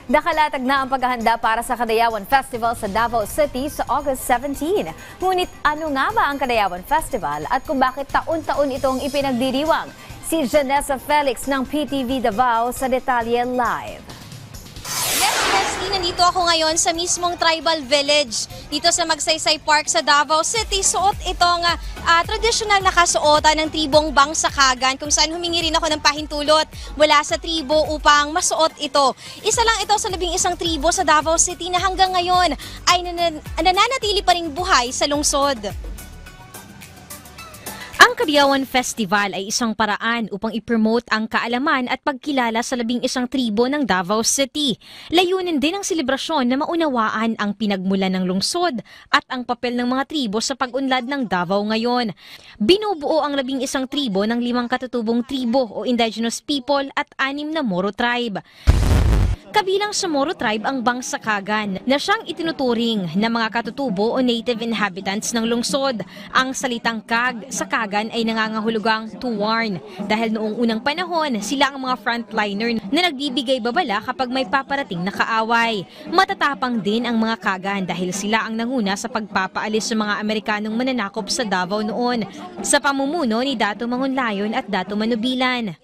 Nakalatag na ang paghahanda para sa Kadayawan Festival sa Davao City sa August 17. Ngunit ano nga ba ang Kadayawan Festival at kung bakit taon-taon itong ipinagdiriwang? Si Janessa Felix ng PTV Davao sa Detalye Live. Nandito ako ngayon sa mismong tribal village dito sa Magsaysay Park sa Davao City. Suot itong traditional na kasuotan ng tribong Bangsakagan kung saan humingi rin ako ng pahintulot mula sa tribo upang masuot ito. Isa lang ito sa 11 tribo sa Davao City na hanggang ngayon ay nananatili pa ring buhay sa lungsod. Ang Kadayawan Festival ay isang paraan upang i-promote ang kaalaman at pagkilala sa 11 tribo ng Davao City. Layunin din ang selebrasyon na maunawaan ang pinagmulan ng lungsod at ang papel ng mga tribo sa pag-unlad ng Davao ngayon. Binubuo ang 11 tribo ng 5 katutubong tribo o indigenous people at 6 na Moro tribe. Kabilang sa Moro tribe ang Bangsakagan na siyang itinuturing na mga katutubo o native inhabitants ng lungsod. Ang salitang kag sa Kagan ay nangangahulugang to warn dahil noong unang panahon sila ang mga frontliner na nagbibigay babala kapag may paparating na kaaway. Matatapang din ang mga Kagan dahil sila ang nanguna sa pagpapaalis sa mga Amerikanong mananakop sa Davao noon sa pamumuno ni Dato Mangunlayon at Dato Manubilan.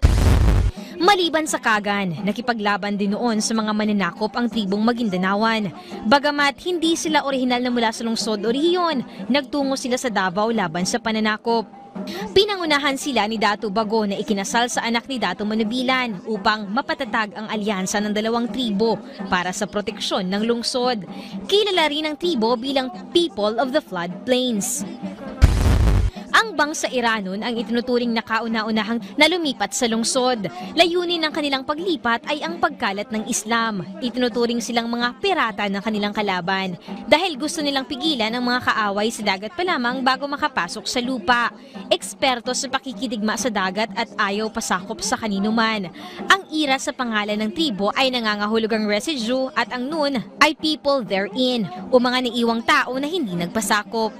Maliban sa Kagan, nakipaglaban din noon sa mga mananakop ang tribong Magindanawan. Bagamat hindi sila orihinal na mula sa lungsod o rehiyon, nagtungo sila sa Davao laban sa pananakop. Pinangunahan sila ni Dato Bago na ikinasal sa anak ni Dato Manubilan upang mapatatag ang alyansa ng dalawang tribo para sa proteksyon ng lungsod. Kilala rin ang tribo bilang People of the Floodplains. Ang Bangsa-Iranon ang itinuturing na kauna-unahang na lumipat sa lungsod. Layunin ng kanilang paglipat ay ang pagkalat ng Islam. Itinuturing silang mga pirata ng kanilang kalaban dahil gusto nilang pigilan ang mga kaaway sa dagat pa lamang bago makapasok sa lupa. Eksperto sa pakikidigma sa dagat at ayaw pasakop sa kanino man. Ang ira sa pangalan ng tribo ay nangangahulugang residue at ang nun ay people therein o mga naiwang tao na hindi nagpasakop.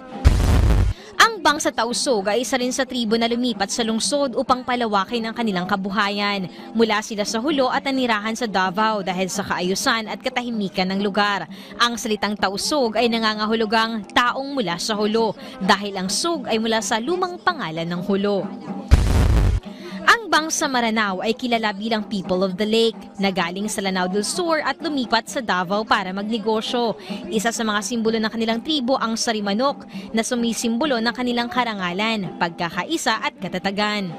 Ang Bangsa Tausug ay isa rin sa tribo na lumipat sa lungsod upang palawakin ang kanilang kabuhayan. Mula sila sa Hulo at nanirahan sa Davao dahil sa kaayusan at katahimikan ng lugar. Ang salitang Tausug ay nangangahulugang taong mula sa Hulo dahil ang Sug ay mula sa lumang pangalan ng Hulo. Ang Bangsa Maranao ay kilala bilang People of the Lake na galing sa Lanao del Sur at lumipat sa Davao para magnegosyo. Isa sa mga simbolo ng kanilang tribo ang sarimanok na sumisimbolo ng kanilang karangalan, pagkakaisa at katatagan.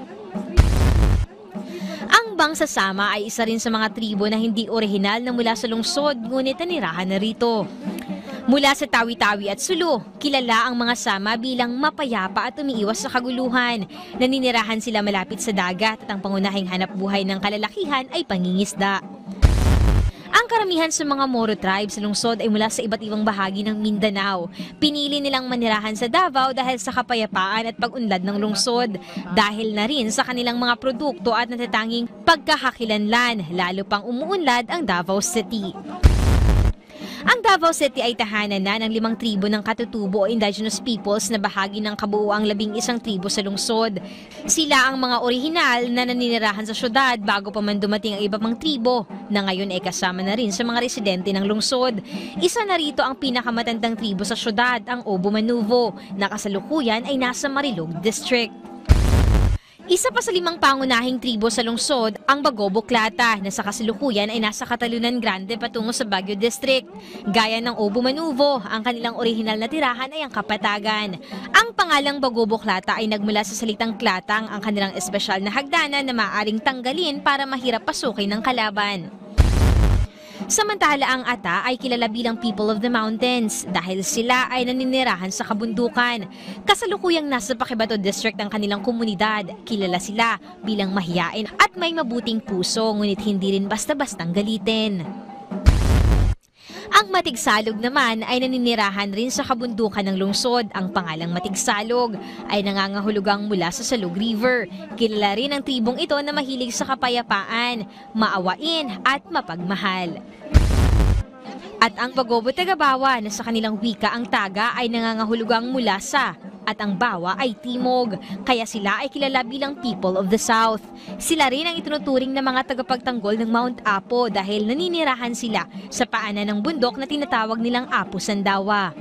Ang Bangsa Sama ay isa rin sa mga tribo na hindi orihinal na mula sa lungsod ngunit nanirahan na rito. Mula sa Tawi-Tawi at Sulu, kilala ang mga Sama bilang mapayapa at umiiwas sa kaguluhan. Naninirahan sila malapit sa dagat at ang pangunahing hanap buhay ng kalalakihan ay pangingisda. Ang karamihan sa mga Moro tribe sa lungsod ay mula sa iba't ibang bahagi ng Mindanao. Pinili nilang manirahan sa Davao dahil sa kapayapaan at pag-unlad ng lungsod. Dahil na rin sa kanilang mga produkto at natatanging pagkakakilanlan, lalo pang umuunlad ang Davao City. Ang Davao City ay tahanan na ng 5 tribo ng katutubo o indigenous peoples na bahagi ng kabuuang 11 tribo sa lungsod. Sila ang mga orihinal na naninirahan sa syudad bago pa man dumating ang iba pang tribo na ngayon ay kasama na rin sa mga residente ng lungsod. Isa na rito ang pinakamatandang tribo sa syudad, ang Obo Manuvo, na kasalukuyan ay nasa Marilog District. Isa pa sa 5 pangunahing tribo sa lungsod, ang Bago-Buklata, na sa kasalukuyan ay nasa Katalunan Grande patungo sa Baguio District. Gaya ng Obo Manuvo, ang kanilang orihinal na tirahan ay ang Kapatagan. Ang pangalang Bago-Buklata ay nagmula sa salitang klatang, ang kanilang espesyal na hagdanan na maaaring tanggalin para mahirap pasukin ng kalaban. Samantala ang Ata ay kilala bilang People of the Mountains dahil sila ay naninirahan sa kabundukan. Kasalukuyang nasa Paquibato District ang kanilang komunidad. Kilala sila bilang mahiyain at may mabuting puso ngunit hindi rin basta-bastang galitin. Ang Matigsalog naman ay naninirahan rin sa kabundukan ng lungsod. Ang pangalang Matigsalog ay nangangahulugang mula sa Salog River. Kilala rin ang tribong ito na mahilig sa kapayapaan, maawain at mapagmahal. At ang Bagobo Tagabawa na sa kanilang wika ang Taga ay nangangahulugang mula sa at ang Bawa ay Timog, kaya sila ay kilala bilang People of the South. Sila rin ang itinuturing na mga tagapagtanggol ng Mount Apo dahil naninirahan sila sa paanan ng bundok na tinatawag nilang Apo Sandawa.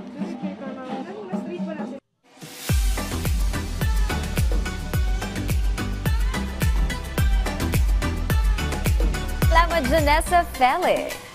Salamat, Janessa Fele.